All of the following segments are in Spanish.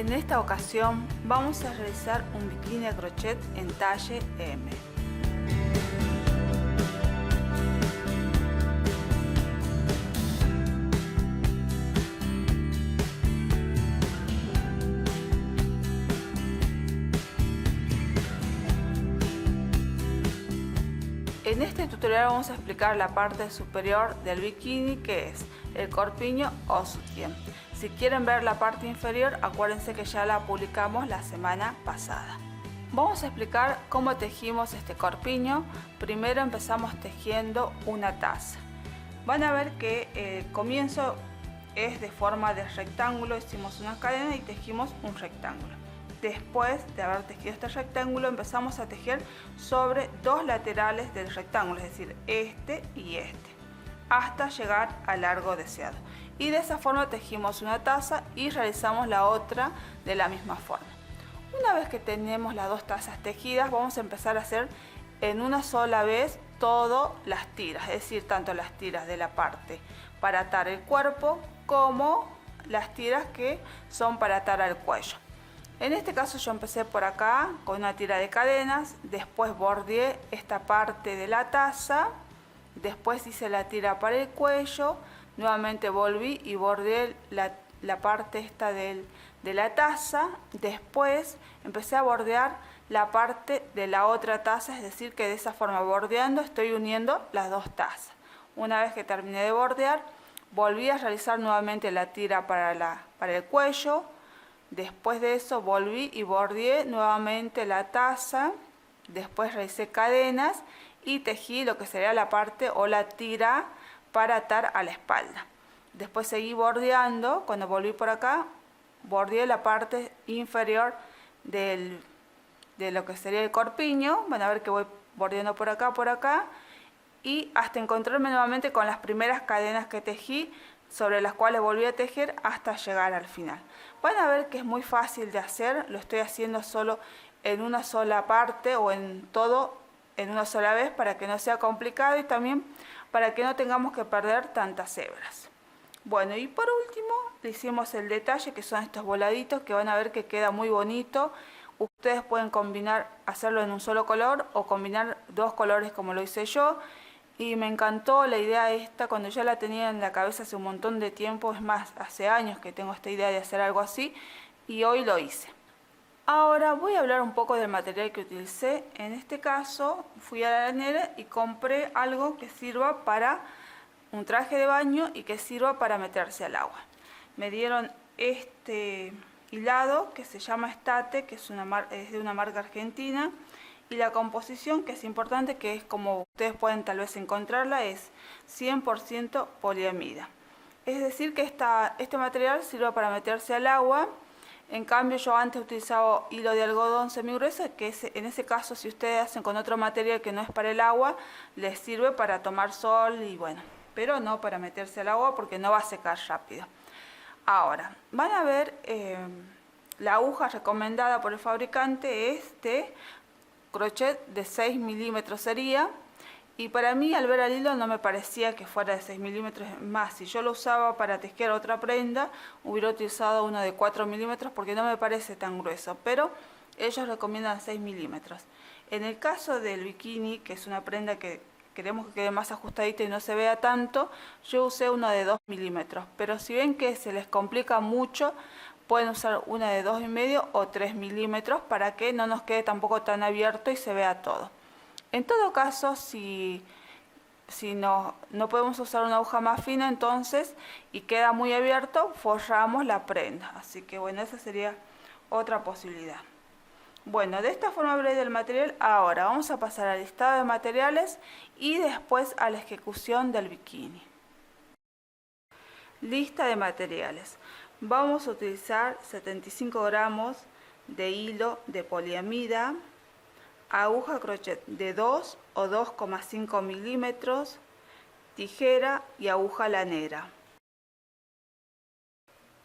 En esta ocasión vamos a realizar un bikini a crochet en talle M. En este tutorial vamos a explicar la parte superior del bikini, que es el corpiño o sutién. Si quieren ver la parte inferior, acuérdense que ya la publicamos la semana pasada. Vamos a explicar cómo tejimos este corpiño. Primero empezamos tejiendo una taza. Van a ver que el comienzo es de forma de rectángulo. Hicimos una cadena y tejimos un rectángulo. Después de haber tejido este rectángulo, empezamos a tejer sobre dos laterales del rectángulo, es decir, este y este, hasta llegar al largo deseado. Y de esa forma tejimos una taza y realizamos la otra de la misma forma. Una vez que tenemos las dos tazas tejidas, vamos a empezar a hacer en una sola vez todas las tiras, es decir, tanto las tiras de la parte para atar el cuerpo como las tiras que son para atar al cuello. En este caso yo empecé por acá con una tira de cadenas, después bordeé esta parte de la taza, después hice la tira para el cuello, nuevamente volví y bordeé la parte esta de la taza, después empecé a bordear la parte de la otra taza, es decir que de esa forma bordeando estoy uniendo las dos tazas. Una vez que terminé de bordear, volví a realizar nuevamente la tira para el cuello. Después de eso volví y bordeé nuevamente la taza, después realicé cadenas y tejí lo que sería la parte o la tira para atar a la espalda. Después seguí bordeando, cuando volví por acá, bordeé la parte inferior de lo que sería el corpiño. Van a ver que voy bordeando por acá y hasta encontrarme nuevamente con las primeras cadenas que tejí, sobre las cuales volví a tejer hasta llegar al final. Van a ver que es muy fácil de hacer, lo estoy haciendo solo en una sola parte o en todo en una sola vez para que no sea complicado y también para que no tengamos que perder tantas hebras. Bueno, y por último le hicimos el detalle, que son estos voladitos, que van a ver que queda muy bonito. Ustedes pueden combinar, hacerlo en un solo color o combinar dos colores como lo hice yo. Y me encantó la idea esta, cuando ya la tenía en la cabeza hace un montón de tiempo, es más, hace años que tengo esta idea de hacer algo así y hoy lo hice. Ahora voy a hablar un poco del material que utilicé. En este caso fui a la llanera y compré algo que sirva para un traje de baño y que sirva para meterse al agua. Me dieron este hilado que se llama Estate, que es de una marca argentina. Y la composición, que es importante, que es como ustedes pueden tal vez encontrarla, es 100% poliamida. Es decir que este material sirve para meterse al agua. En cambio yo antes utilizaba hilo de algodón semigrueso, que en ese caso si ustedes hacen con otro material que no es para el agua, les sirve para tomar sol y bueno, pero no para meterse al agua porque no va a secar rápido. Ahora, van a ver la aguja recomendada por el fabricante es de crochet de 6 milímetros sería, y para mí al ver el hilo no me parecía que fuera de 6 milímetros más. Si yo lo usaba para tejer otra prenda, hubiera utilizado uno de 4 milímetros porque no me parece tan grueso, pero ellos recomiendan 6 milímetros. En el caso del bikini, que es una prenda que queremos que quede más ajustadita y no se vea tanto, yo usé uno de 2 milímetros, pero si ven que se les complica mucho, pueden usar una de 2,5 o 3 milímetros para que no nos quede tampoco tan abierto y se vea todo. En todo caso, si no podemos usar una aguja más fina entonces y queda muy abierto, forramos la prenda. Así que bueno, esa sería otra posibilidad. Bueno, de esta forma hablé del material. Ahora vamos a pasar al listado de materiales y después a la ejecución del bikini. Lista de materiales. Vamos a utilizar 75 gramos de hilo de poliamida, aguja crochet de 2 o 2,5 milímetros, tijera y aguja lanera.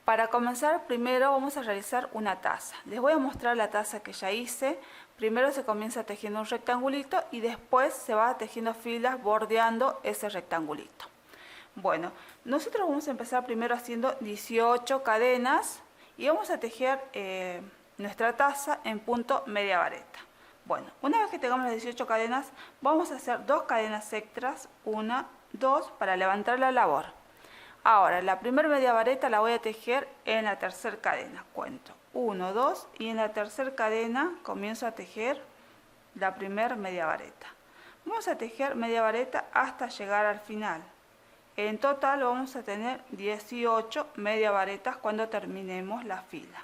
Para comenzar, primero vamos a realizar una taza. Les voy a mostrar la taza que ya hice. Primero se comienza tejiendo un rectangulito y después se va tejiendo filas bordeando ese rectangulito. Bueno, nosotros vamos a empezar primero haciendo 18 cadenas y vamos a tejer nuestra taza en punto media vareta. Bueno, una vez que tengamos las 18 cadenas, vamos a hacer 2 cadenas extras, 1, 2, para levantar la labor. Ahora, la primera media vareta la voy a tejer en la tercera cadena. Cuento 1, 2 y en la tercera cadena comienzo a tejer la primera media vareta. Vamos a tejer media vareta hasta llegar al final. En total vamos a tener 18 media varetas cuando terminemos la fila.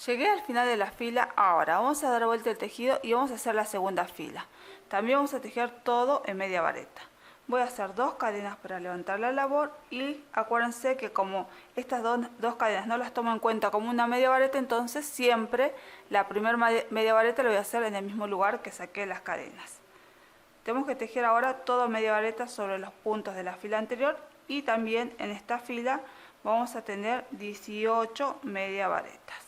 Llegué al final de la fila. Ahora vamos a dar vuelta el tejido y vamos a hacer la segunda fila. También vamos a tejer todo en media vareta. Voy a hacer 2 cadenas para levantar la labor y acuérdense que como estas dos cadenas no las tomo en cuenta como una media vareta, entonces siempre la primera media vareta la voy a hacer en el mismo lugar que saqué las cadenas. Tenemos que tejer ahora toda media vareta sobre los puntos de la fila anterior y también en esta fila vamos a tener 18 media varetas.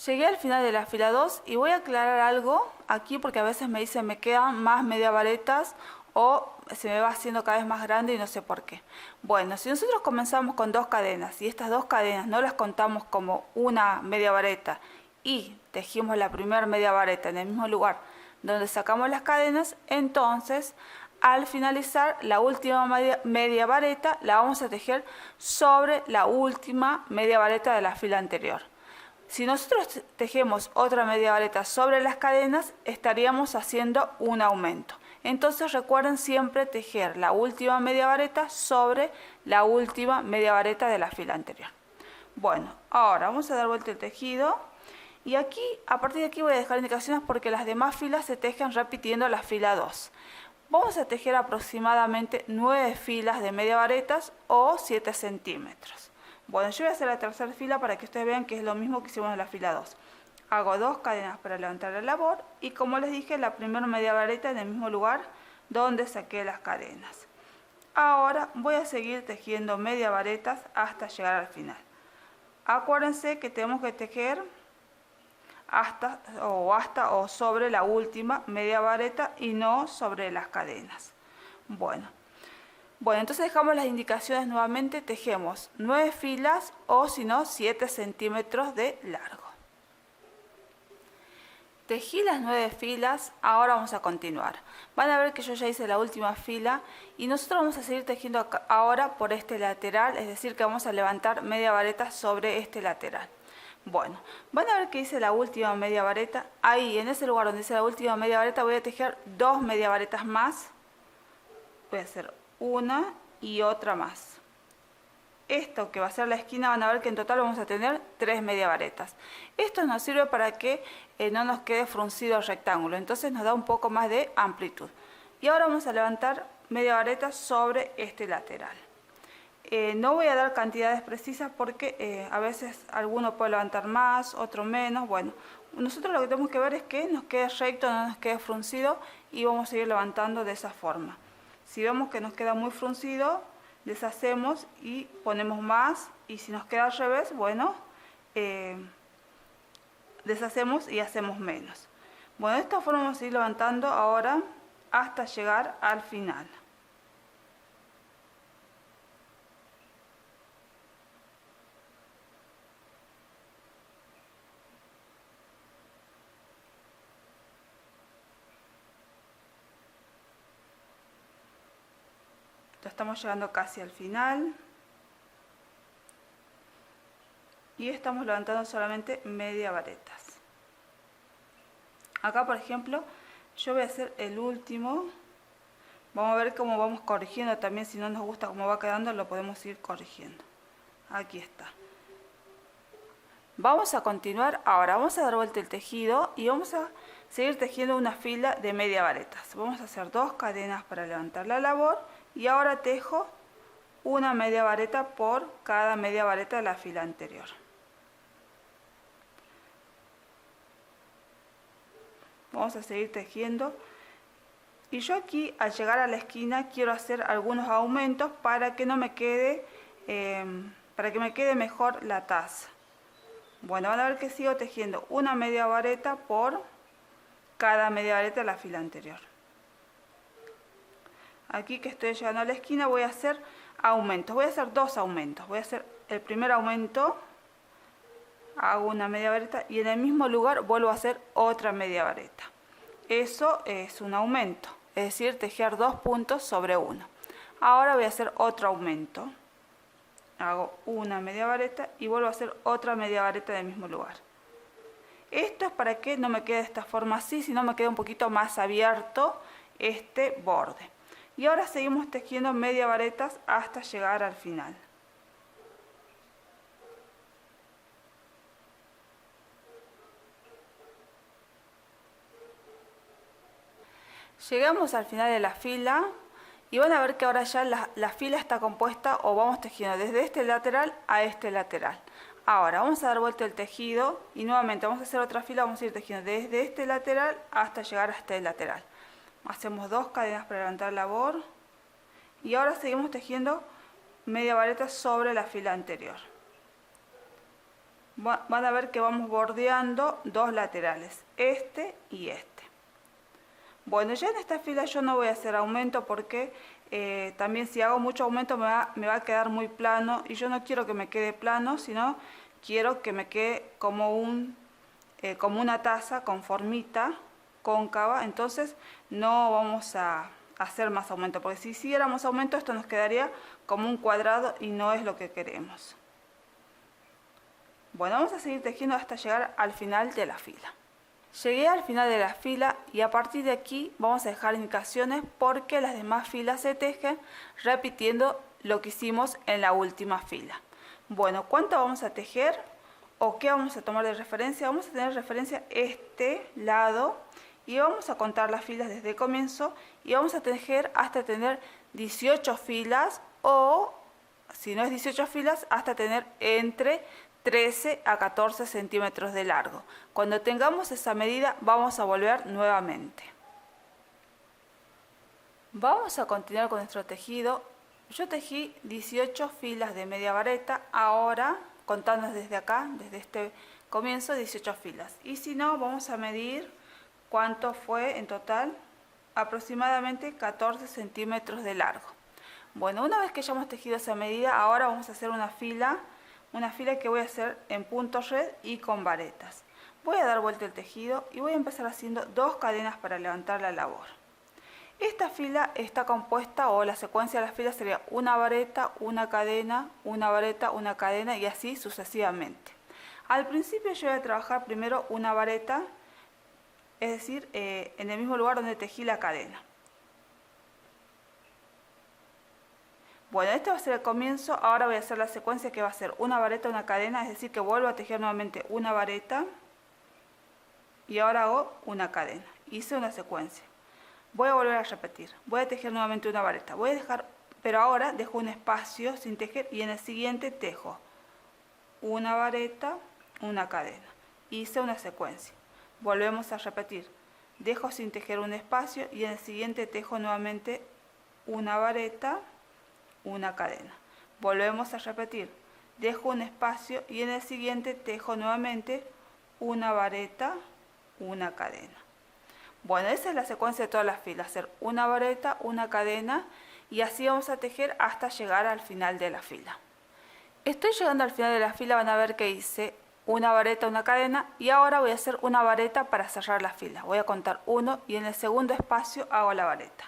Llegué al final de la fila 2 y voy a aclarar algo aquí porque a veces me dicen me quedan más media varetas o se me va haciendo cada vez más grande y no sé por qué. Bueno, si nosotros comenzamos con 2 cadenas y estas 2 cadenas no las contamos como una media vareta y tejimos la primera media vareta en el mismo lugar donde sacamos las cadenas, entonces al finalizar la última media vareta la vamos a tejer sobre la última media vareta de la fila anterior. Si nosotros tejemos otra media vareta sobre las cadenas, estaríamos haciendo un aumento. Entonces recuerden siempre tejer la última media vareta sobre la última media vareta de la fila anterior. Bueno, ahora vamos a dar vuelta el tejido. Y aquí, a partir de aquí voy a dejar indicaciones porque las demás filas se tejen repitiendo la fila 2. Vamos a tejer aproximadamente 9 filas de media varetas o 7 centímetros. Bueno, yo voy a hacer la tercera fila para que ustedes vean que es lo mismo que hicimos en la fila 2. Hago 2 cadenas para levantar la labor y como les dije, la primera media vareta en el mismo lugar donde saqué las cadenas. Ahora voy a seguir tejiendo media varetas hasta llegar al final. Acuérdense que tenemos que tejer hasta o sobre la última media vareta y no sobre las cadenas. Bueno, entonces dejamos las indicaciones nuevamente, tejemos 9 filas o si no 7 centímetros de largo. Tejí las 9 filas, ahora vamos a continuar. Van a ver que yo ya hice la última fila y nosotros vamos a seguir tejiendo ahora por este lateral, es decir que vamos a levantar media vareta sobre este lateral. Bueno, van a ver que hice la última media vareta, ahí en ese lugar donde hice la última media vareta voy a tejer 2 media varetas más, voy a hacer una y otra más. Esto que va a ser la esquina, van a ver que en total vamos a tener 3 media varetas. Esto nos sirve para que no nos quede fruncido el rectángulo, entonces nos da un poco más de amplitud. Y ahora vamos a levantar media vareta sobre este lateral. No voy a dar cantidades precisas porque a veces alguno puede levantar más, otro menos. Bueno, nosotros lo que tenemos que ver es que nos quede recto, no nos quede fruncido y vamos a seguir levantando de esa forma. Si vemos que nos queda muy fruncido, deshacemos y ponemos más, y si nos queda al revés, bueno, deshacemos y hacemos menos. Bueno, de esta forma vamos a ir levantando ahora hasta llegar al final. Ya estamos llegando casi al final y estamos levantando solamente media varetas. Acá por ejemplo yo voy a hacer el último. Vamos a ver cómo vamos corrigiendo también, si no nos gusta cómo va quedando lo podemos ir corrigiendo. Aquí está. Vamos a continuar ahora, vamos a dar vuelta el tejido y vamos a seguir tejiendo una fila de media varetas. Vamos a hacer 2 cadenas para levantar la labor y ahora tejo una media vareta por cada media vareta de la fila anterior. Vamos a seguir tejiendo. Y yo aquí, al llegar a la esquina, quiero hacer algunos aumentos para que no me quede, para que me quede mejor la taza. Bueno, van a ver que sigo tejiendo una media vareta por cada media vareta de la fila anterior. Aquí que estoy llegando a la esquina voy a hacer aumentos. Voy a hacer dos aumentos. Voy a hacer el primer aumento, hago una media vareta y en el mismo lugar vuelvo a hacer otra media vareta. Eso es un aumento, es decir, tejer 2 puntos sobre 1. Ahora voy a hacer otro aumento. Hago una media vareta y vuelvo a hacer otra media vareta en el mismo lugar. Esto es para que no me quede de esta forma así, sino me quede un poquito más abierto este borde. Y ahora seguimos tejiendo media varetas hasta llegar al final. Llegamos al final de la fila y van a ver que ahora ya la fila está compuesta o vamos tejiendo desde este lateral a este lateral. Ahora vamos a dar vuelta el tejido y nuevamente vamos a hacer otra fila, vamos a ir tejiendo desde este lateral hasta llegar a este lateral. Hacemos 2 cadenas para levantar labor y ahora seguimos tejiendo media vareta sobre la fila anterior. Van a ver que vamos bordeando 2 laterales, este y este. Bueno, ya en esta fila yo no voy a hacer aumento porque también si hago mucho aumento me va a quedar muy plano y yo no quiero que me quede plano, sino quiero que me quede como una taza con formita cóncava. Entonces no vamos a hacer más aumento, porque si hiciéramos aumento esto nos quedaría como un cuadrado y no es lo que queremos. Bueno, vamos a seguir tejiendo hasta llegar al final de la fila. Llegué al final de la fila y a partir de aquí vamos a dejar indicaciones porque las demás filas se tejen repitiendo lo que hicimos en la última fila. Bueno, ¿cuánto vamos a tejer o qué vamos a tomar de referencia? Vamos a tener referencia este lado y vamos a contar las filas desde el comienzo y vamos a tejer hasta tener 18 filas o, si no es 18 filas, hasta tener entre 13 a 14 centímetros de largo. Cuando tengamos esa medida vamos a volver nuevamente. Vamos a continuar con nuestro tejido. Yo tejí 18 filas de media vareta, ahora contando desde acá, desde este comienzo, 18 filas. Y si no, vamos a medir cuánto fue en total, aproximadamente 14 centímetros de largo. Bueno, una vez que ya hemos tejido esa medida, ahora vamos a hacer una fila que voy a hacer en punto red y con varetas. Voy a dar vuelta el tejido y voy a empezar haciendo 2 cadenas para levantar la labor. Esta fila está compuesta, o la secuencia de las filas sería una vareta, una cadena, una vareta, una cadena y así sucesivamente. Al principio yo voy a trabajar primero una vareta, es decir, en el mismo lugar donde tejí la cadena. Bueno, este va a ser el comienzo. Ahora voy a hacer la secuencia que va a ser una vareta, una cadena, es decir que vuelvo a tejer nuevamente una vareta y ahora hago una cadena. Hice una secuencia. Voy a volver a repetir. Voy a tejer nuevamente una vareta. Voy a dejar, pero ahora dejo un espacio sin tejer y en el siguiente tejo una vareta, una cadena. Hice una secuencia. Volvemos a repetir. Dejo sin tejer un espacio y en el siguiente tejo nuevamente una vareta, una cadena. Volvemos a repetir. Dejo un espacio y en el siguiente tejo nuevamente una vareta, una cadena. Bueno, esa es la secuencia de todas las filas. Hacer una vareta, una cadena y así vamos a tejer hasta llegar al final de la fila. Estoy llegando al final de la fila, van a ver que hice una vareta, una cadena y ahora voy a hacer una vareta para cerrar la fila. Voy a contar 1 y en el segundo espacio hago la vareta.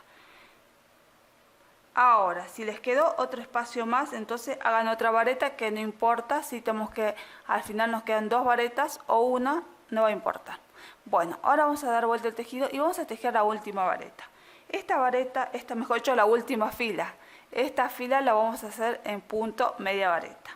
Ahora, si les quedó otro espacio más, entonces hagan otra vareta, que no importa si tenemos que al final nos quedan 2 varetas o una, no va a importar. Bueno, ahora vamos a dar vuelta el tejido y vamos a tejer la última vareta. Esta vareta, mejor dicho, la última fila. Esta fila la vamos a hacer en punto media vareta.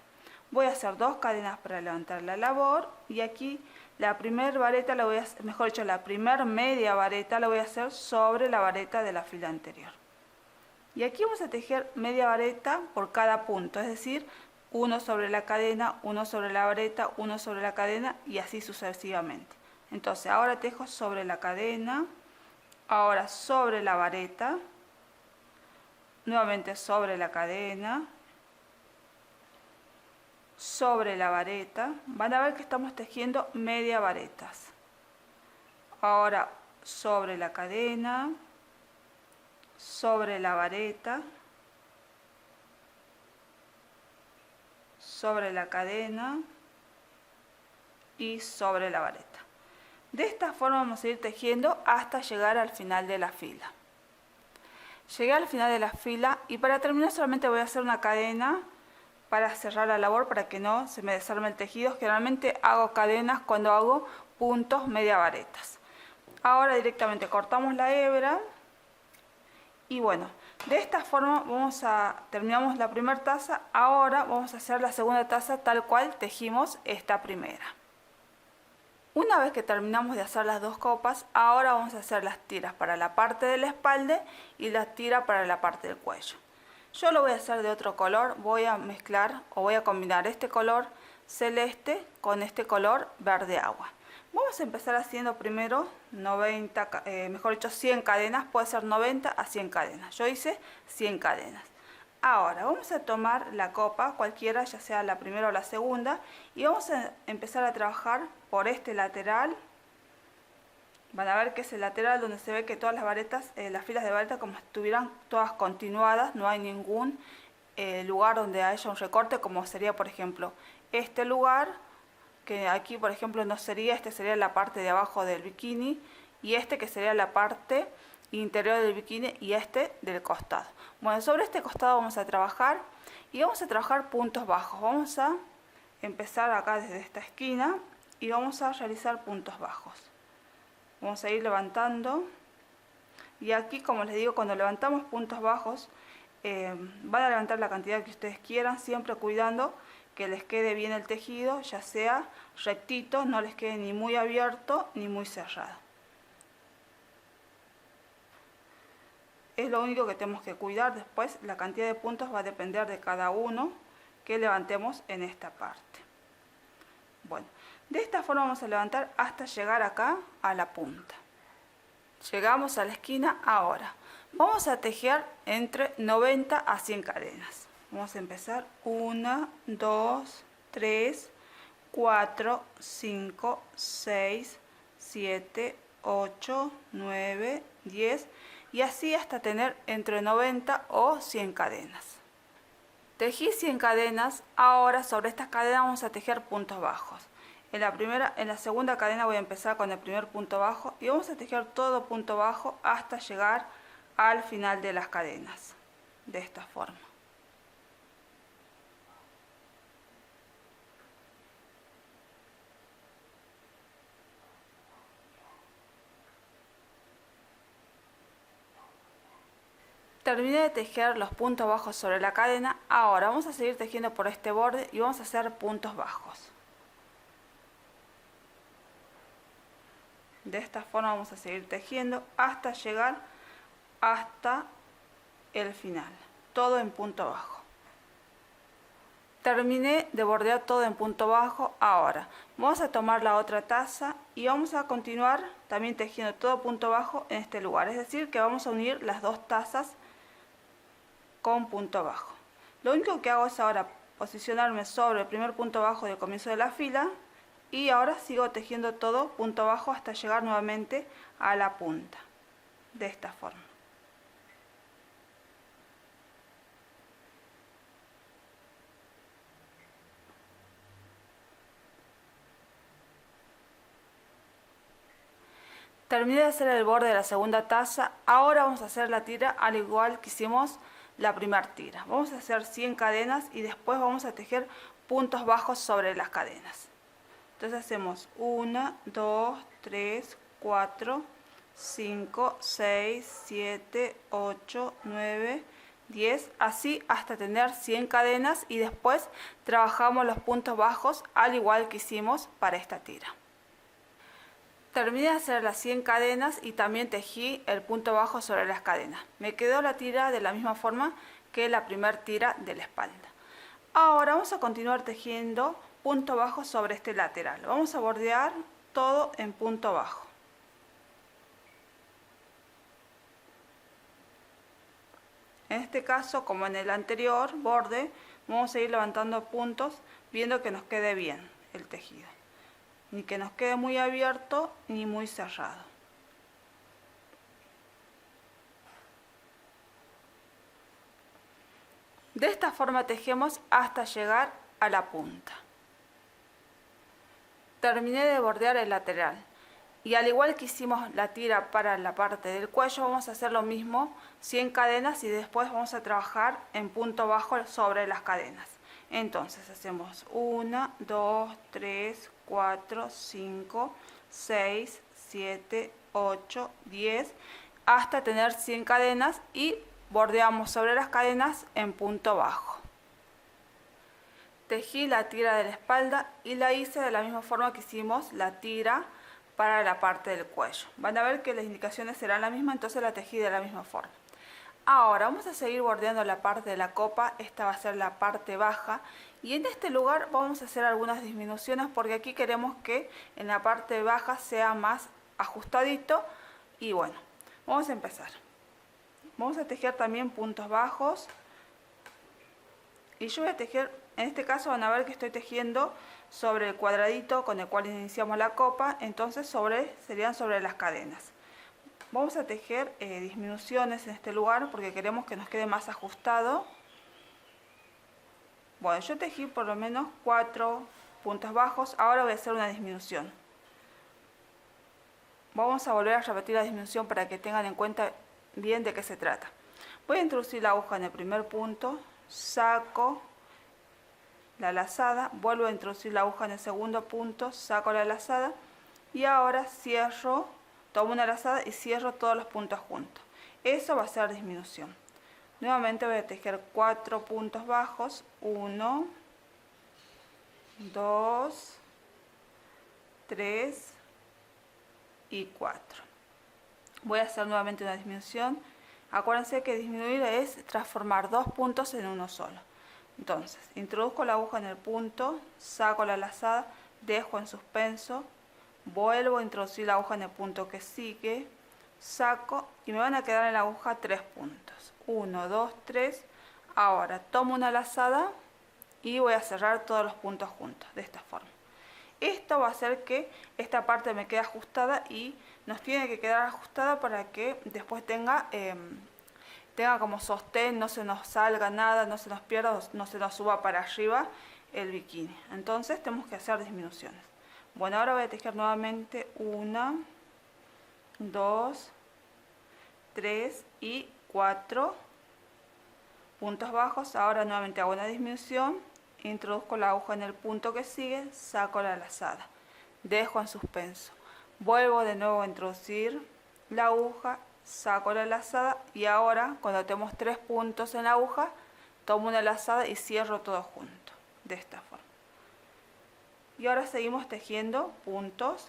Voy a hacer 2 cadenas para levantar la labor y aquí la primera vareta la voy a hacer, mejor dicho, la primera media vareta la voy a hacer sobre la vareta de la fila anterior. Y aquí vamos a tejer media vareta por cada punto, es decir, 1 sobre la cadena, 1 sobre la vareta, 1 sobre la cadena y así sucesivamente. Entonces ahora tejo sobre la cadena, ahora sobre la vareta, nuevamente sobre la cadena, sobre la vareta. Van a ver que estamos tejiendo media varetas. Ahora sobre la cadena, sobre la vareta, sobre la cadena y sobre la vareta. De esta forma vamos a ir tejiendo hasta llegar al final de la fila. Llegué al final de la fila y para terminar solamente voy a hacer una cadena para cerrar la labor, para que no se me desarme el tejido. Generalmente hago cadenas cuando hago puntos media varetas. Ahora directamente cortamos la hebra y bueno, de esta forma terminamos la primera taza. Ahora vamos a hacer la segunda taza tal cual tejimos esta primera. Una vez que terminamos de hacer las dos copas, ahora vamos a hacer las tiras para la parte de la espalda y las tiras para la parte del cuello. Yo lo voy a hacer de otro color, voy a mezclar o voy a combinar este color celeste con este color verde agua. Vamos a empezar haciendo primero 100 cadenas, puede ser 90 a 100 cadenas. Yo hice 100 cadenas. Ahora vamos a tomar la copa, cualquiera, ya sea la primera o la segunda, y vamos a empezar a trabajar por este lateral. Van a ver que es el lateral donde se ve que todas las varetas, las filas de varetas como estuvieran todas continuadas, no hay ningún lugar donde haya un recorte, como sería por ejemplo este lugar, que aquí por ejemplo no sería, este sería la parte de abajo del bikini, y este que sería la parte interior del bikini y este del costado. Bueno, sobre este costado vamos a trabajar y vamos a trabajar puntos bajos. Vamos a empezar acá desde esta esquina y vamos a realizar puntos bajos. Vamos a ir levantando y aquí, como les digo, cuando levantamos puntos bajos van a levantar la cantidad que ustedes quieran, siempre cuidando que les quede bien el tejido, ya sea rectito, no les quede ni muy abierto ni muy cerrado. Es lo único que tenemos que cuidar. Después la cantidad de puntos va a depender de cada uno que levantemos en esta parte. Bueno, de esta forma vamos a levantar hasta llegar acá a la punta. Llegamos a la esquina. Ahora vamos a tejer entre 90 a 100 cadenas. Vamos a empezar 1, 2, 3, 4, 5, 6, 7, 8, 9, 10 y así hasta tener entre 90 o 100 cadenas. Tejí 100 cadenas, ahora sobre estas cadenas vamos a tejer puntos bajos. En la segunda cadena voy a empezar con el primer punto bajo y vamos a tejer todo punto bajo hasta llegar al final de las cadenas, de esta forma. Terminé de tejer los puntos bajos sobre la cadena. Ahora vamos a seguir tejiendo por este borde y vamos a hacer puntos bajos. De esta forma vamos a seguir tejiendo hasta llegar hasta el final, todo en punto bajo. Terminé de bordear todo en punto bajo. Ahora vamos a tomar la otra taza y vamos a continuar también tejiendo todo punto bajo en este lugar, es decir que vamos a unir las dos tazas con punto bajo. Lo único que hago es ahora posicionarme sobre el primer punto bajo del comienzo de la fila y ahora sigo tejiendo todo punto bajo hasta llegar nuevamente a la punta, de esta forma. Terminé de hacer el borde de la segunda taza. Ahora vamos a hacer la tira al igual que hicimos la primera tira. Vamos a hacer 100 cadenas y después vamos a tejer puntos bajos sobre las cadenas. Entonces hacemos 1, 2, 3, 4, 5, 6, 7, 8, 9, 10, así hasta tener 100 cadenas y después trabajamos los puntos bajos al igual que hicimos para esta tira. Terminé de hacer las 100 cadenas y también tejí el punto bajo sobre las cadenas. Me quedó la tira de la misma forma que la primera tira de la espalda. Ahora vamos a continuar tejiendo punto bajo sobre este lateral. Vamos a bordear todo en punto bajo. En este caso, como en el anterior borde, vamos a ir levantando puntos viendo que nos quede bien el tejido. Ni que nos quede muy abierto ni muy cerrado. De esta forma tejemos hasta llegar a la punta. Terminé de bordear el lateral. Y al igual que hicimos la tira para la parte del cuello, vamos a hacer lo mismo 100 cadenas y después vamos a trabajar en punto bajo sobre las cadenas. Entonces hacemos 1, 2, 3, 4, 5, 6, 7, 8, 10 hasta tener 100 cadenas y bordeamos sobre las cadenas en punto bajo. Tejí la tira de la espalda y la hice de la misma forma que hicimos la tira para la parte del cuello. Van a ver que las indicaciones serán las mismas, entonces la tejí de la misma forma. Ahora vamos a seguir bordeando la parte de la copa, esta va a ser la parte baja y en este lugar vamos a hacer algunas disminuciones porque aquí queremos que en la parte baja sea más ajustadito y bueno, vamos a empezar. Vamos a tejer también puntos bajos y yo voy a tejer, en este caso van a ver que estoy tejiendo sobre el cuadradito con el cual iniciamos la copa, entonces serían sobre las cadenas. Vamos a tejer disminuciones en este lugar porque queremos que nos quede más ajustado. Bueno, yo tejí por lo menos 4 puntos bajos, ahora voy a hacer una disminución. Vamos a volver a repetir la disminución para que tengan en cuenta bien de qué se trata. Voy a introducir la aguja en el primer punto, saco la lazada, vuelvo a introducir la aguja en el segundo punto, saco la lazada y ahora cierro, tomo una lazada y cierro todos los puntos juntos. Eso va a ser disminución. Nuevamente voy a tejer 4 puntos bajos, 1, 2, 3 y 4. Voy a hacer nuevamente una disminución. Acuérdense que disminuir es transformar 2 puntos en uno solo. Entonces, introduzco la aguja en el punto, saco la lazada, dejo en suspenso, vuelvo a introducir la aguja en el punto que sigue, saco y me van a quedar en la aguja 3 puntos. 1, 2, 3. Ahora tomo una lazada y voy a cerrar todos los puntos juntos, de esta forma. Esto va a hacer que esta parte me quede ajustada y nos tiene que quedar ajustada para que después tenga como sostén, no se nos salga nada, no se nos pierda, no se nos suba para arriba el bikini. Entonces tenemos que hacer disminuciones. Bueno, ahora voy a tejer nuevamente 1, 2, 3 y 4 puntos bajos. Ahora nuevamente hago una disminución, introduzco la aguja en el punto que sigue, saco la lazada, dejo en suspenso, vuelvo de nuevo a introducir la aguja, saco la lazada y ahora cuando tenemos 3 puntos en la aguja tomo una lazada y cierro todo junto de esta forma. Y ahora seguimos tejiendo puntos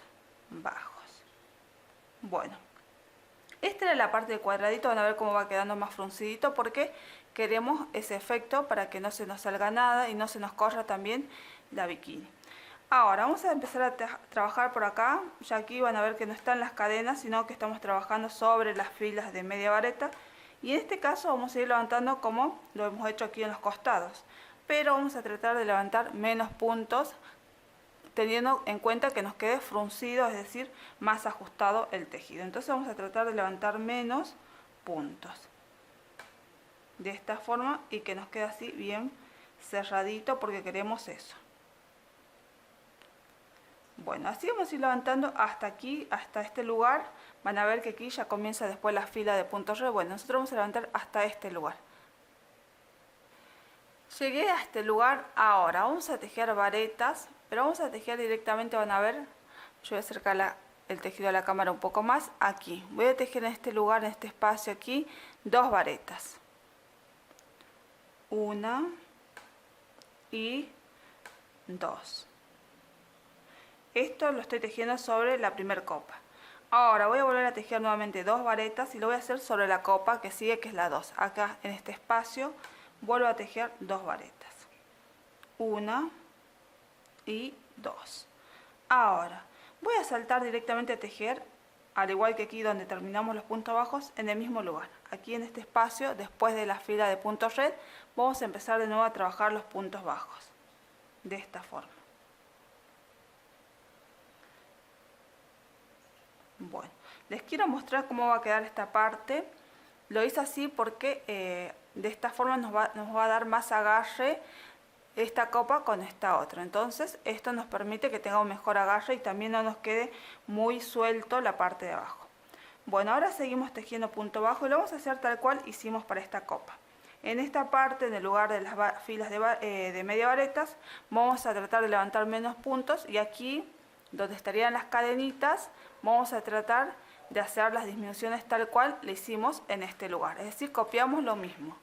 bajos. Bueno, esta era la parte del cuadradito, van a ver cómo va quedando más fruncidito porque queremos ese efecto para que no se nos salga nada y no se nos corra también la bikini. Ahora vamos a empezar a trabajar por acá, ya aquí van a ver que no están las cadenas, sino que estamos trabajando sobre las filas de media vareta. Y en este caso vamos a ir levantando como lo hemos hecho aquí en los costados. Pero vamos a tratar de levantar menos puntos, teniendo en cuenta que nos quede fruncido, es decir, más ajustado el tejido. Entonces vamos a tratar de levantar menos puntos. De esta forma y que nos quede así bien cerradito porque queremos eso. Bueno, así vamos a ir levantando hasta aquí, hasta este lugar. Van a ver que aquí ya comienza después la fila de puntos re. Bueno, nosotros vamos a levantar hasta este lugar. Llegué a este lugar, ahora vamos a tejer varetas, pero vamos a tejer directamente, van a ver, yo voy a acercar el tejido a la cámara un poco más, aquí. Voy a tejer en este lugar, en este espacio aquí, 2 varetas. 1 y 2. Esto lo estoy tejiendo sobre la primera copa. Ahora voy a volver a tejer nuevamente 2 varetas y lo voy a hacer sobre la copa que sigue, que es la 2. Acá en este espacio vuelvo a tejer 2 varetas. 1 y 2. Ahora Voy a saltar directamente a tejer, al igual que aquí donde terminamos los puntos bajos, en el mismo lugar. Aquí en este espacio, después de la fila de puntos red, vamos a empezar de nuevo a trabajar los puntos bajos, de esta forma. Bueno, les quiero mostrar cómo va a quedar esta parte. Lo hice así porque de esta forma nos va a dar más agarre esta copa con esta otra. Entonces esto nos permite que tenga un mejor agarre y también no nos quede muy suelto la parte de abajo. Bueno, ahora seguimos tejiendo punto bajo y lo vamos a hacer tal cual hicimos para esta copa. En esta parte, en el lugar de las filas de media varetas, vamos a tratar de levantar menos puntos y aquí, donde estarían las cadenitas, vamos a tratar de hacer las disminuciones tal cual le hicimos en este lugar. Es decir, copiamos lo mismo.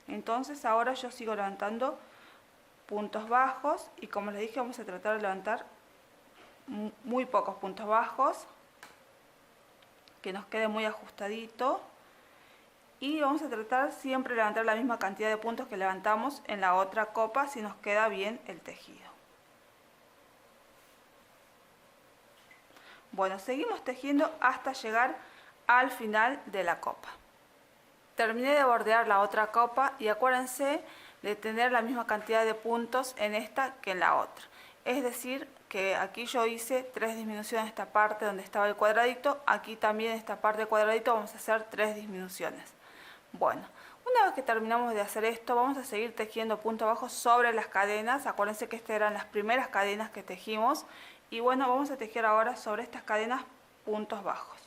Entonces ahora yo sigo levantando puntos bajos y como les dije vamos a tratar de levantar muy pocos puntos bajos, que nos quede muy ajustadito, y vamos a tratar siempre de levantar la misma cantidad de puntos que levantamos en la otra copa si nos queda bien el tejido. Bueno, seguimos tejiendo hasta llegar al final de la copa. Terminé de bordear la otra copa y acuérdense de tener la misma cantidad de puntos en esta que en la otra. Es decir, que aquí yo hice 3 disminuciones en esta parte donde estaba el cuadradito, aquí también en esta parte del cuadradito vamos a hacer 3 disminuciones. Bueno, una vez que terminamos de hacer esto, vamos a seguir tejiendo puntos bajos sobre las cadenas. Acuérdense que estas eran las primeras cadenas que tejimos. Y bueno, vamos a tejer ahora sobre estas cadenas puntos bajos.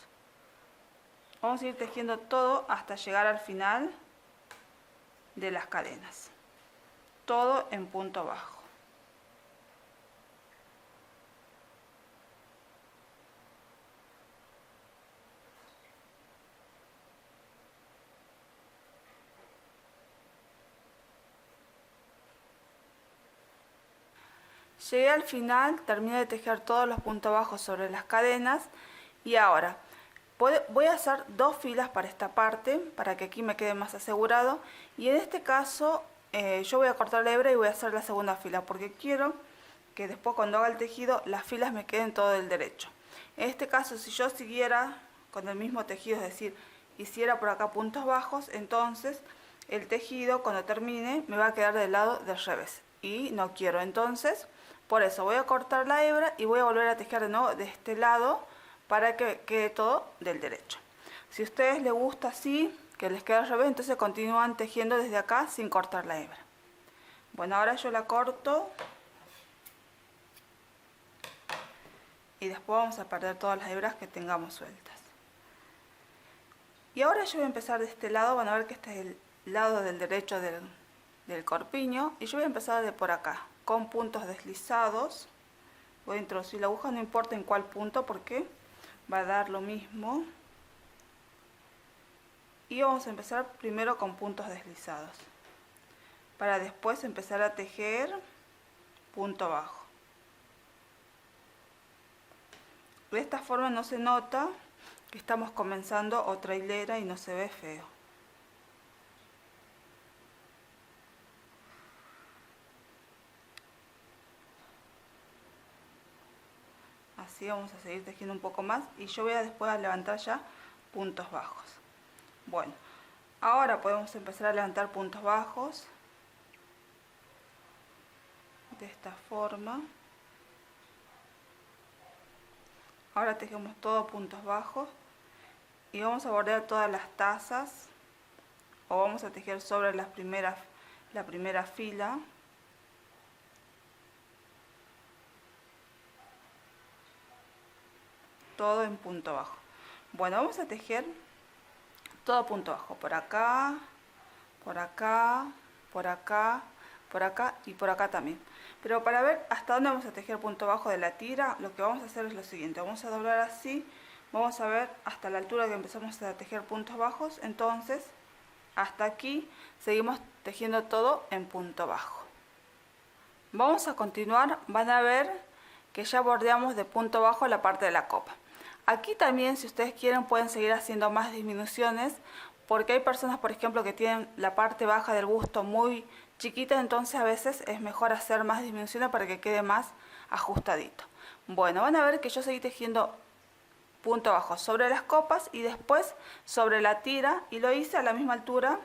Vamos a ir tejiendo todo hasta llegar al final de las cadenas. Todo en punto bajo. Llegué al final, terminé de tejer todos los puntos bajos sobre las cadenas y ahora voy a hacer 2 filas para esta parte para que aquí me quede más asegurado, y en este caso yo voy a cortar la hebra y voy a hacer la segunda fila porque quiero que después cuando haga el tejido las filas me queden todo del derecho. En este caso, si yo siguiera con el mismo tejido, es decir, hiciera por acá puntos bajos, entonces el tejido cuando termine me va a quedar del lado del revés y no quiero. Entonces por eso voy a cortar la hebra y voy a volver a tejer de nuevo de este lado para que quede todo del derecho. Si a ustedes les gusta así, que les quede al revés, entonces continúan tejiendo desde acá sin cortar la hebra. Bueno, ahora yo la corto y después vamos a perder todas las hebras que tengamos sueltas. Y ahora yo voy a empezar de este lado, van a ver que este es el lado del derecho del corpiño, y yo voy a empezar de por acá, con puntos deslizados. Voy a introducir la aguja, no importa en cuál punto porque va a dar lo mismo. Y vamos a empezar primero con puntos deslizados, para después empezar a tejer punto bajo. De esta forma no se nota que estamos comenzando otra hilera y no se ve feo. Así vamos a seguir tejiendo un poco más y yo voy a después a levantar ya puntos bajos. Bueno, ahora podemos empezar a levantar puntos bajos de esta forma. Ahora tejemos todos puntos bajos y vamos a bordear todas las tazas, o vamos a tejer sobre la primera fila. Todo en punto bajo. Bueno, vamos a tejer todo punto bajo, por acá, por acá, por acá, por acá y por acá también. Pero para ver hasta dónde vamos a tejer punto bajo de la tira, lo que vamos a hacer es lo siguiente: vamos a doblar así, vamos a ver hasta la altura que empezamos a tejer puntos bajos, entonces hasta aquí seguimos tejiendo todo en punto bajo. Vamos a continuar, van a ver que ya bordeamos de punto bajo la parte de la copa. Aquí también, si ustedes quieren, pueden seguir haciendo más disminuciones, porque hay personas, por ejemplo, que tienen la parte baja del busto muy chiquita, entonces a veces es mejor hacer más disminuciones para que quede más ajustadito. Bueno, van a ver que yo seguí tejiendo punto bajo sobre las copas y después sobre la tira, y lo hice a la misma altura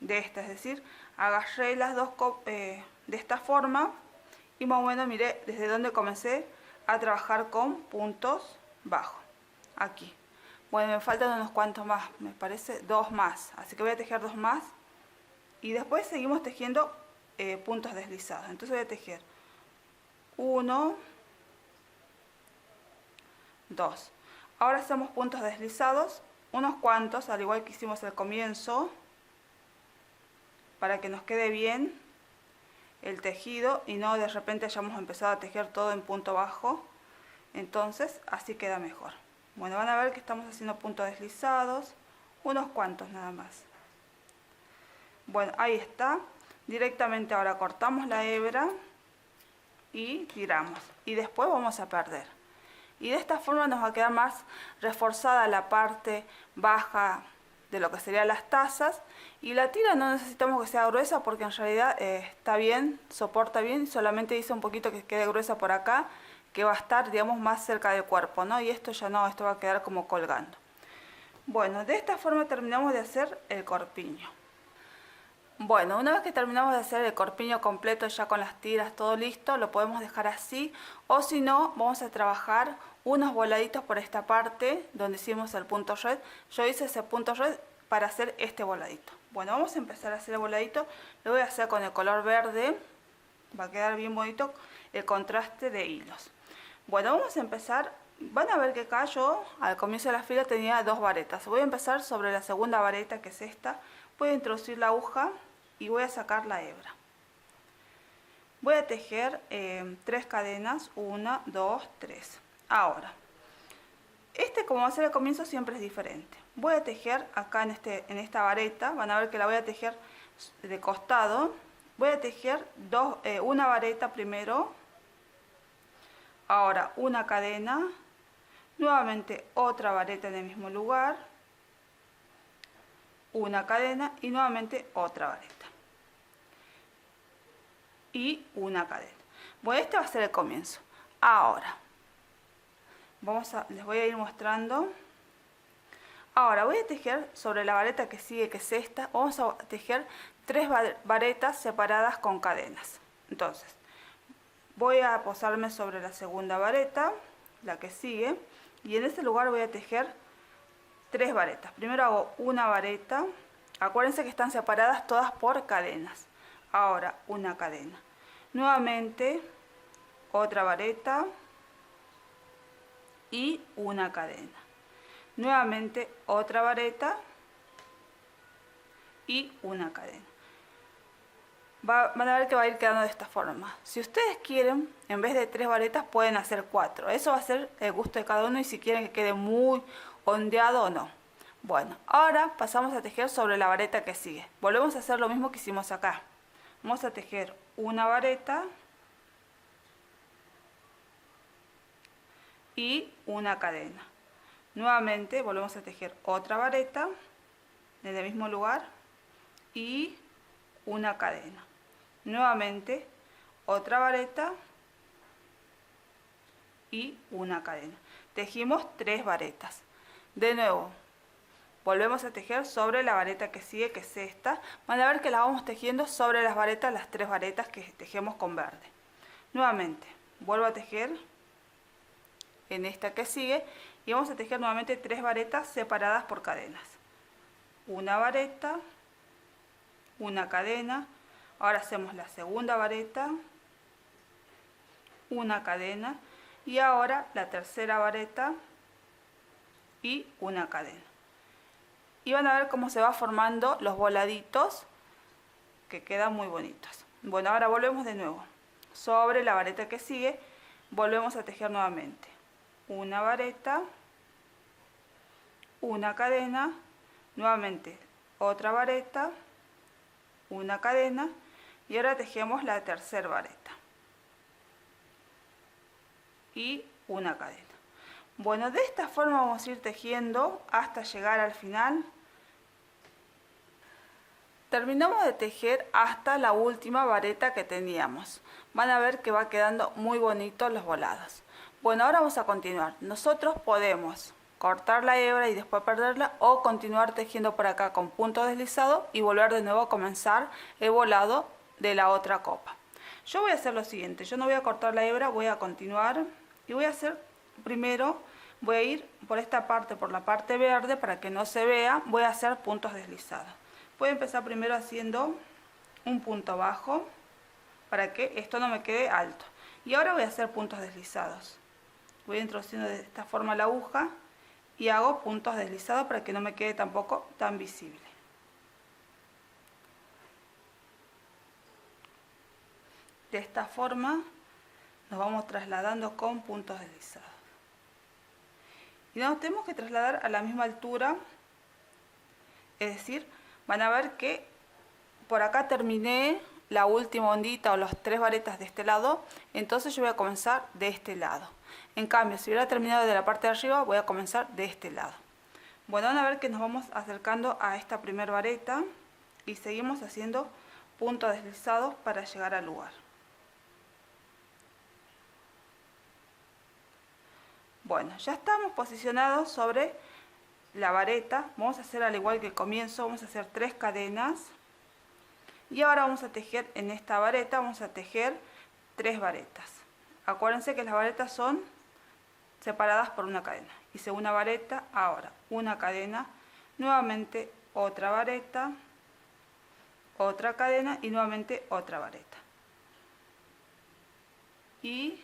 de esta, es decir, agarré las dos de esta forma y más o menos miré desde donde comencé a trabajar con puntos bajos, aquí. Bueno, me faltan unos cuantos más, me parece 2 más, así que voy a tejer 2 más y después seguimos tejiendo puntos deslizados. Entonces voy a tejer 1, 2. Ahora hacemos puntos deslizados, unos cuantos, al igual que hicimos al comienzo, para que nos quede bien el tejido y no de repente hayamos empezado a tejer todo en punto bajo. Entonces así queda mejor. Bueno, van a ver que estamos haciendo puntos deslizados, unos cuantos nada más. Bueno, ahí está. Directamente ahora cortamos la hebra y tiramos. Y después vamos a perder. Y de esta forma nos va a quedar más reforzada la parte baja de lo que serían las tazas. Y la tira no necesitamos que sea gruesa porque en realidad está bien, soporta bien. Solamente hice un poquito que quede gruesa por acá, que va a estar, digamos, más cerca del cuerpo, ¿no? Y esto ya no, esto va a quedar como colgando. Bueno, de esta forma terminamos de hacer el corpiño. Bueno, una vez que terminamos de hacer el corpiño completo ya con las tiras, todo listo, lo podemos dejar así, o si no, vamos a trabajar unos voladitos por esta parte donde hicimos el punto red. Yo hice ese punto red para hacer este voladito. Bueno, vamos a empezar a hacer el voladito. Lo voy a hacer con el color verde, va a quedar bien bonito el contraste de hilos. Bueno, vamos a empezar. Van a ver que acá yo al comienzo de la fila tenía 2 varetas. Voy a empezar sobre la segunda vareta, que es esta. Voy a introducir la aguja y voy a sacar la hebra. Voy a tejer 3 cadenas, 1, 2, 3. Ahora, como va a ser el comienzo, siempre es diferente. Voy a tejer acá en esta vareta, van a ver que la voy a tejer de costado. Voy a tejer una vareta primero, ahora una cadena, nuevamente otra vareta en el mismo lugar, una cadena y nuevamente otra vareta y una cadena. Bueno, este va a ser el comienzo. Ahora les voy a ir mostrando. Ahora voy a tejer sobre la vareta que sigue, que es esta. Vamos a tejer 3 varetas separadas con cadenas. Entonces voy a posarme sobre la segunda vareta, la que sigue, y en ese lugar voy a tejer 3 varetas. Primero hago una vareta, acuérdense que están separadas todas por cadenas. Ahora una cadena, nuevamente otra vareta y una cadena, nuevamente otra vareta y una cadena. Van a ver que va a ir quedando de esta forma. Si ustedes quieren, en vez de 3 varetas pueden hacer 4. Eso va a ser el gusto de cada uno y si quieren que quede muy ondeado o no. Bueno, ahora pasamos a tejer sobre la vareta que sigue. Volvemos a hacer lo mismo que hicimos acá. Vamos a tejer una vareta y una cadena. Nuevamente volvemos a tejer otra vareta en el mismo lugar y una cadena. Nuevamente otra vareta y una cadena. Tejimos 3 varetas. De nuevo volvemos a tejer sobre la vareta que sigue, que es esta. Van a ver que la vamos tejiendo sobre las varetas, las 3 varetas que tejemos con verde. Nuevamente vuelvo a tejer en esta que sigue y vamos a tejer nuevamente 3 varetas separadas por cadenas. Una vareta, una cadena. Ahora hacemos la segunda vareta, una cadena y ahora la tercera vareta y una cadena. Y van a ver cómo se va formando los voladitos que quedan muy bonitos. Bueno, ahora volvemos de nuevo. Sobre la vareta que sigue volvemos a tejer nuevamente. Una vareta, una cadena, nuevamente otra vareta, una cadena y ahora tejemos la tercera vareta y una cadena. Bueno, de esta forma vamos a ir tejiendo hasta llegar al final. Terminamos de tejer hasta la última vareta que teníamos. Van a ver que va quedando muy bonito los volados. Bueno, ahora vamos a continuar. Nosotros podemos cortar la hebra y después perderla, o continuar tejiendo por acá con punto deslizado y volver de nuevo a comenzar el volado de la otra copa. Yo voy a hacer lo siguiente: yo no voy a cortar la hebra, voy a continuar y voy a hacer primero, voy a ir por esta parte, por la parte verde, para que no se vea, voy a hacer puntos deslizados. Voy a empezar primero haciendo un punto bajo para que esto no me quede alto, y ahora voy a hacer puntos deslizados. Voy introduciendo de esta forma la aguja y hago puntos deslizados para que no me quede tampoco tan visible. De esta forma nos vamos trasladando con puntos deslizados. Y nos tenemos que trasladar a la misma altura, es decir, van a ver que por acá terminé la última ondita o las 3 varetas de este lado, entonces yo voy a comenzar de este lado. En cambio, si hubiera terminado de la parte de arriba, voy a comenzar de este lado. Bueno, van a ver que nos vamos acercando a esta primera vareta y seguimos haciendo puntos deslizados para llegar al lugar. Bueno, ya estamos posicionados sobre la vareta. Vamos a hacer al igual que el comienzo, vamos a hacer 3 cadenas. Y ahora vamos a tejer en esta vareta, vamos a tejer 3 varetas. Acuérdense que las varetas son separadas por una cadena. Hice una vareta, ahora una cadena, nuevamente otra vareta, otra cadena y nuevamente otra vareta. Y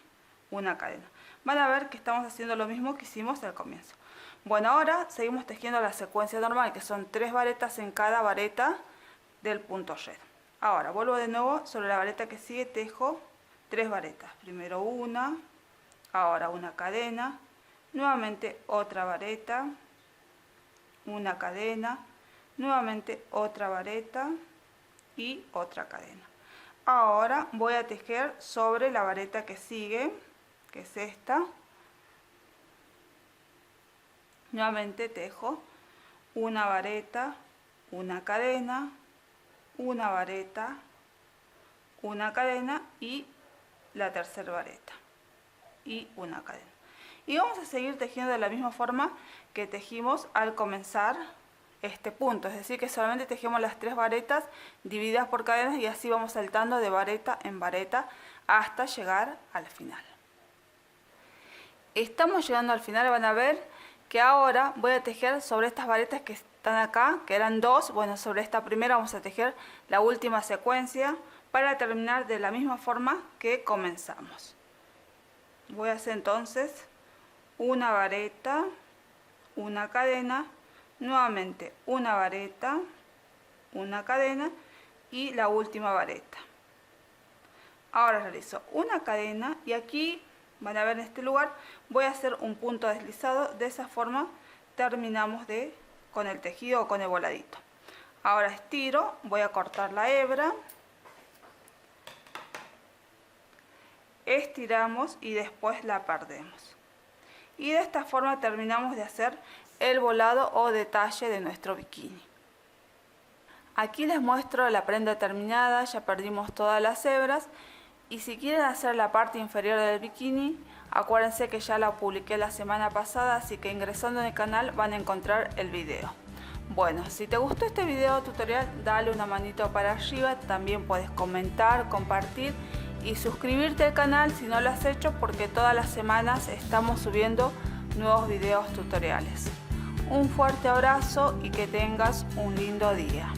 una cadena. Van a ver que estamos haciendo lo mismo que hicimos al comienzo. Bueno, ahora seguimos tejiendo la secuencia normal, que son 3 varetas en cada vareta del punto red. Ahora vuelvo de nuevo sobre la vareta que sigue, tejo 3 varetas. Primero una, ahora una cadena, nuevamente otra vareta, una cadena, nuevamente otra vareta y otra cadena. Ahora voy a tejer sobre la vareta que sigue, que es esta. Nuevamente tejo una vareta, una cadena, una vareta, una cadena y la tercera vareta y una cadena. Y vamos a seguir tejiendo de la misma forma que tejimos al comenzar este punto, es decir, que solamente tejemos las 3 varetas divididas por cadenas y así vamos saltando de vareta en vareta hasta llegar al final. Estamos llegando al final, van a ver que ahora voy a tejer sobre estas varetas que están acá, que eran 2, bueno, sobre esta primera vamos a tejer la última secuencia para terminar de la misma forma que comenzamos. Voy a hacer entonces una vareta, una cadena, nuevamente una vareta, una cadena y la última vareta. Ahora realizo una cadena y aquí van a ver en este lugar voy a hacer un punto deslizado. De esa forma terminamos con el tejido o con el voladito. Ahora estiro, voy a cortar la hebra, estiramos y después la perdemos. Y de esta forma terminamos de hacer el volado o detalle de nuestro bikini. Aquí les muestro la prenda terminada, ya perdimos todas las hebras. Y si quieren hacer la parte inferior del bikini, acuérdense que ya la publiqué la semana pasada, así que ingresando en el canal van a encontrar el video. Bueno, si te gustó este video tutorial, dale una manito para arriba, también puedes comentar, compartir y suscribirte al canal si no lo has hecho, porque todas las semanas estamos subiendo nuevos videos tutoriales. Un fuerte abrazo y que tengas un lindo día.